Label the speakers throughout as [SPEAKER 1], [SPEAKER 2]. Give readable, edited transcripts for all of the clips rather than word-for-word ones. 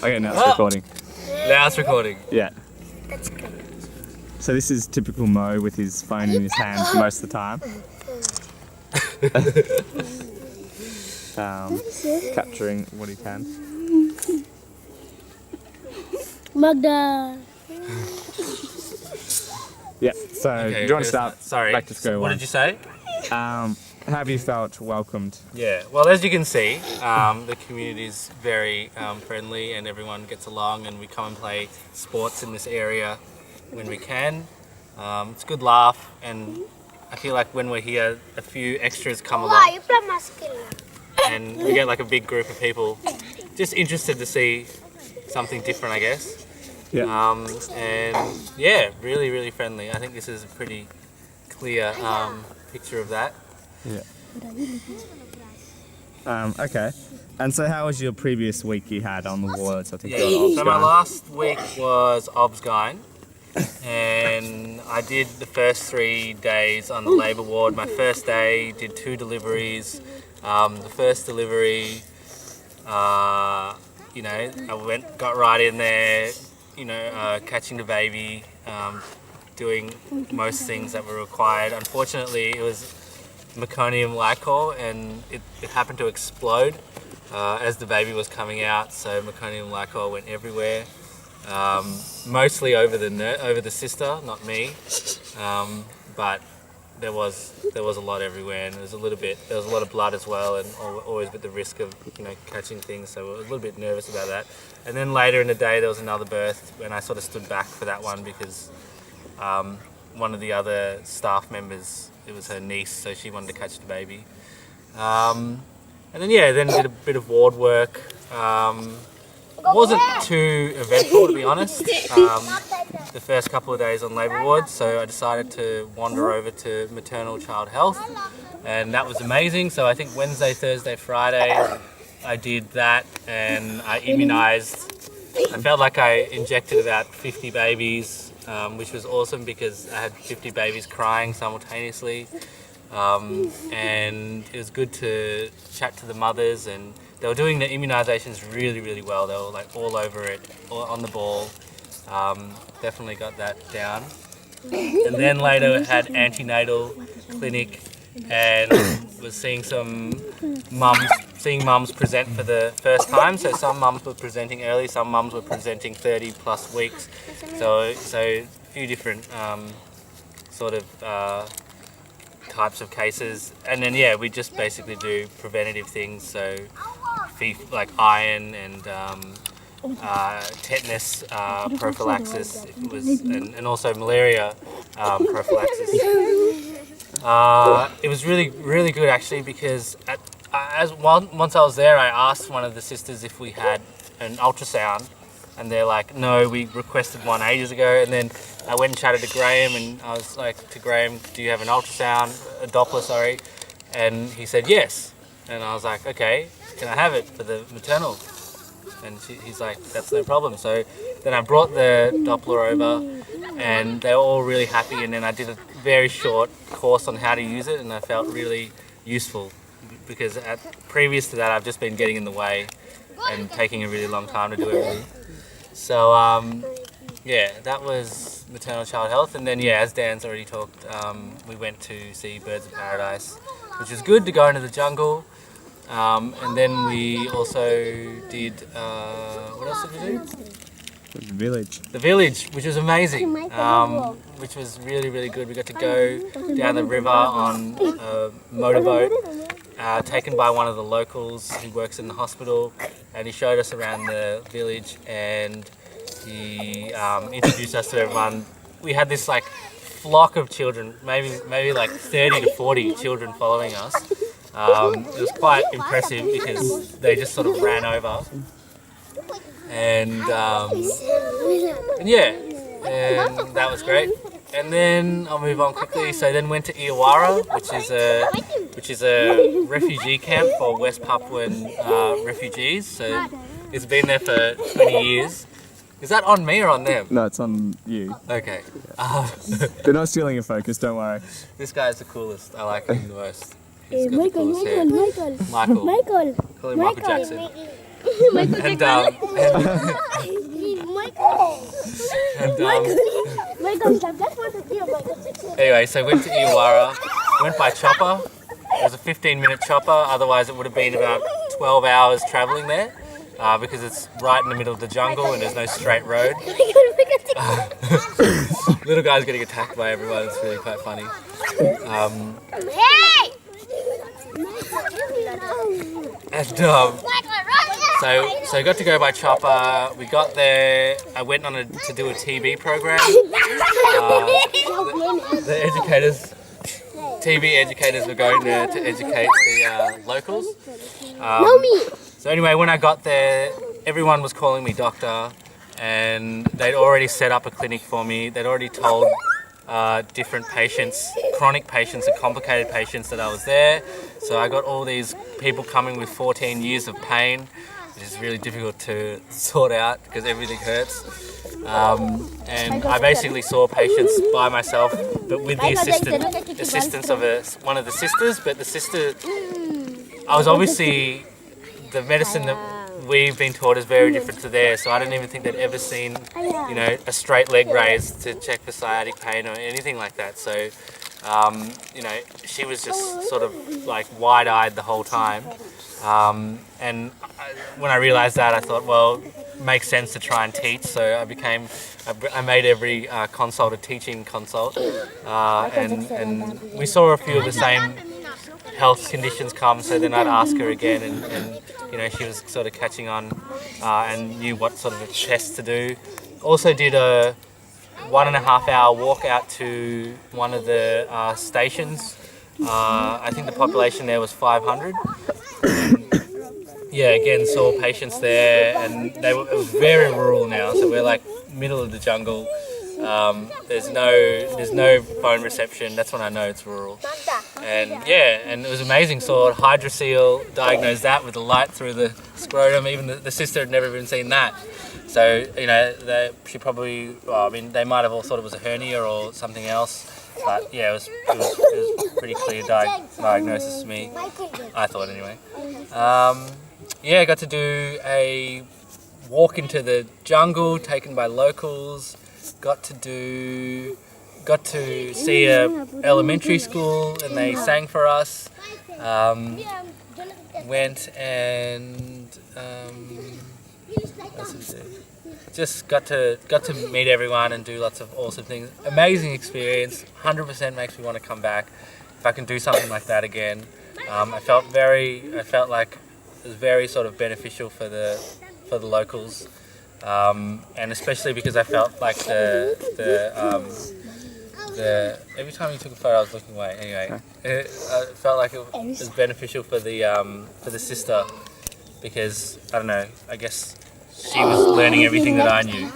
[SPEAKER 1] Okay, now it's recording.
[SPEAKER 2] Now it's recording.
[SPEAKER 1] Yeah.
[SPEAKER 3] That's good.
[SPEAKER 1] So this is typical Mo with his phone in his hand most of the time. Capturing what he can.
[SPEAKER 3] Magda.
[SPEAKER 1] Yeah, so do you want to start
[SPEAKER 2] Sorry.
[SPEAKER 1] back to square
[SPEAKER 2] What
[SPEAKER 1] one?
[SPEAKER 2] did you say?
[SPEAKER 1] Have you felt welcomed?
[SPEAKER 2] Yeah, well, as you can see, the community is very friendly and everyone gets along, and we come and play sports in this area when we can. It's a good laugh, and I feel like when we're here, a few extras come along and we get like a big group of people just interested to see something different, I guess.
[SPEAKER 1] Yeah.
[SPEAKER 2] And yeah, really, really friendly. I think this is a pretty clear picture of that.
[SPEAKER 1] Yeah. Okay. And so how was your previous week you had on the wards? I think you were
[SPEAKER 2] So my last week was Obsgyn, and I did the first 3 days on the labour ward. My first day did 2 deliveries. The first delivery, I got right in there, catching the baby, doing most things that were required. Unfortunately, it was meconium lichor, and it happened to explode as the baby was coming out, so meconium lichor went everywhere, mostly over the sister, not me, but there was a lot everywhere, and there was a lot of blood as well, and always with the risk of catching things, so I was a little bit nervous about that. And then later in the day there was another birth, and I sort of stood back for that one because one of the other staff members, it was her niece, so she wanted to catch the baby. And then did a bit of ward work. Wasn't too eventful, to be honest, the first couple of days on labour ward, so I decided to wander over to maternal child health, and that was amazing. So I think Wednesday, Thursday, Friday I did that, and I immunised. I felt like I injected about 50 babies, which was awesome because I had 50 babies crying simultaneously, and it was good to chat to the mothers, and they were doing the immunisations really, really well. They were like all over it, all on the ball. Definitely got that down. And then later had antenatal clinic, and was seeing mums present for the first time. So some mums were presenting early, some mums were presenting 30 plus weeks. So a few different types of cases. And then we just basically do preventative things. So like iron and tetanus prophylaxis, and also malaria prophylaxis. It was really, really good actually, because once I was there, I asked one of the sisters if we had an ultrasound, and they're like, no, we requested one ages ago. And then I went and chatted to Graham, and I was like to Graham, do you have an ultrasound, a Doppler, sorry? And he said yes. And I was like, okay, can I have it for the maternal? And he's like, that's no problem. So then I brought the Doppler over, and they were all really happy. And then I did a very short course on how to use it, and I felt really useful because previous to that I've just been getting in the way and taking a really long time to do everything. So that was maternal child health. And then as Dan's already talked, we went to see birds of paradise, which was good to go into the jungle. And then we also did, what else did we do?
[SPEAKER 1] The village.
[SPEAKER 2] The village, which was amazing, which was really, really good. We got to go down the river on a motorboat, taken by one of the locals who works in the hospital, and he showed us around the village, and he introduced us to everyone. We had this like flock of children, maybe like 30 to 40 children following us. It was quite impressive because they just sort of ran over, and that was great. And then I'll move on quickly. So then went to Iawara, which is a refugee camp for West Papuan refugees. So it's been there for 20 years. Is that on me or on them?
[SPEAKER 1] No, it's on you.
[SPEAKER 2] Okay.
[SPEAKER 1] They're not stealing your focus, don't worry.
[SPEAKER 2] This guy's the coolest. I like him the most.
[SPEAKER 3] Michael.
[SPEAKER 2] Call him Michael Jackson. and anyway, so went to Iwara, went by chopper. It was a 15-minute chopper, otherwise it would have been about 12 hours travelling there because it's right in the middle of the jungle and there's no straight road. Little guy's getting attacked by everyone, it's really quite funny. So I got to go by chopper. We got there. I went on to do a TV program. The educators, TV educators, were going there to educate the locals. So anyway, when I got there, everyone was calling me doctor, and they'd already set up a clinic for me. They'd already told different patients, chronic patients and complicated patients, that I was there. So I got all these people coming with 14 years of pain, which is really difficult to sort out because everything hurts. And I basically saw patients by myself, but with the assistance of one of the sisters. But the sister, I was obviously, the medicine that we've been taught is very different to theirs, so I don't even think they'd ever seen, you know, a straight leg raise to check for sciatic pain or anything like that. So, you know, she was just sort of like wide-eyed the whole time. And when I realised that, I thought, well, it makes sense to try and teach. So I made every consult a teaching consult, and we saw a few of the same health conditions come. So then I'd ask her again, and you know, she was sort of catching on and knew what sort of a test to do. Also did a 1.5 hour walk out to one of the stations. I think the population there was 500. Yeah, again, saw patients there, and it was very rural now, so we're like middle of the jungle. There's no phone reception. That's when I know it's rural. And yeah, and it was amazing. Saw hydrocele, diagnosed that with a light through the scrotum. Even the sister had never even seen that. So, you know, she probably, well, I mean, they might have all thought it was a hernia or something else. But yeah, it was pretty clear diagnosis to me, I thought anyway. Yeah, I got to do a walk into the jungle taken by locals. Got to see a elementary school, and they sang for us. Went and just got to meet everyone and do lots of awesome things. Amazing experience. 100% makes me want to come back. If I can do something like that again, I felt like it was very sort of beneficial for the locals. And especially because I felt like the every time you took a photo I was looking away. Anyway, I felt like it was beneficial for the sister, because I don't know, I guess she was learning everything that I knew.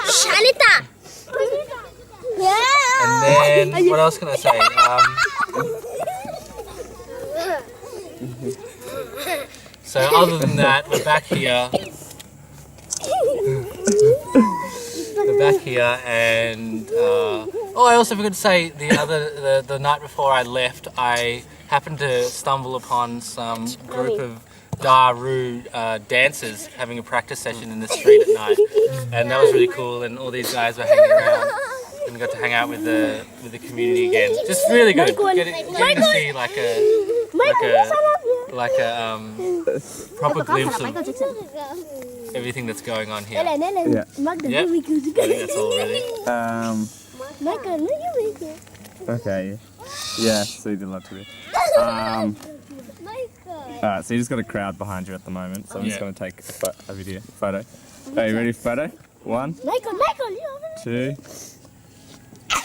[SPEAKER 3] Shanita.
[SPEAKER 2] And then what else can I say? So other than that, we're back here. And I also forgot to say the night before I left, I happened to stumble upon some group of Daru dancers having a practice session in the street at night, and that was really cool. And all these guys were hanging around, and we got to hang out with the community again. Just really good. Getting to see like a proper glimpse of everything that's going on here.
[SPEAKER 1] Yeah.
[SPEAKER 2] Yep. I think that's all really.
[SPEAKER 1] Okay. Yeah, so you did a lot to do. Alright, so you just got a crowd behind you at the moment, so I'm just going to take a video, photo. Are you ready for photo? 1, 2,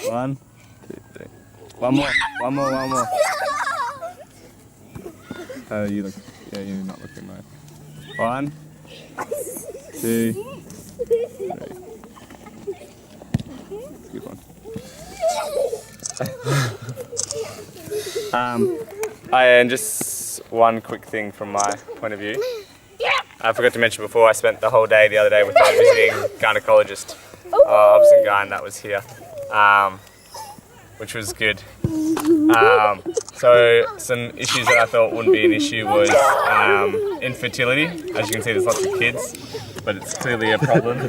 [SPEAKER 1] 1, 2, 3. One more. You look, yeah, you're not looking right. 1, 2, 3. Good one. And just one quick thing from my point of view. I forgot to mention before, I spent the whole day the other day with a visiting gynecologist, Obs and Gyn, that was here. which was good. So some issues that I thought wouldn't be an issue was infertility. As you can see, there's lots of kids, but it's clearly a problem.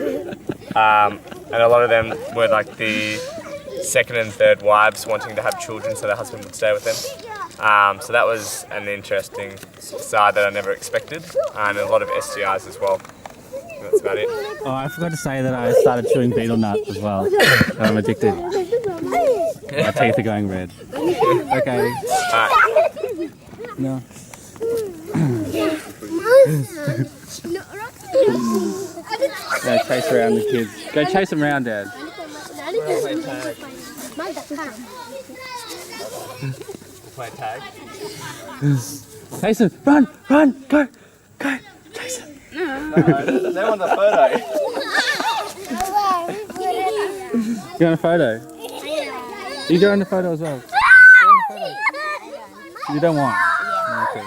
[SPEAKER 1] And a lot of them were like the second and third wives wanting to have children so their husband would stay with them. So that was an interesting side that I never expected, and a lot of STIs as well. That's about it.
[SPEAKER 4] Oh, I forgot to say that I started chewing betel nut as well. I'm addicted. My teeth are going red. Okay. No. Go chase around the kids. Go chase them around, Dad.
[SPEAKER 1] Play tag.
[SPEAKER 4] Chase them. Run, run, go, go, chase them.
[SPEAKER 1] They want the photo.
[SPEAKER 4] You want a photo? You go in the photo as well. Go in the photo. You don't want? Okay.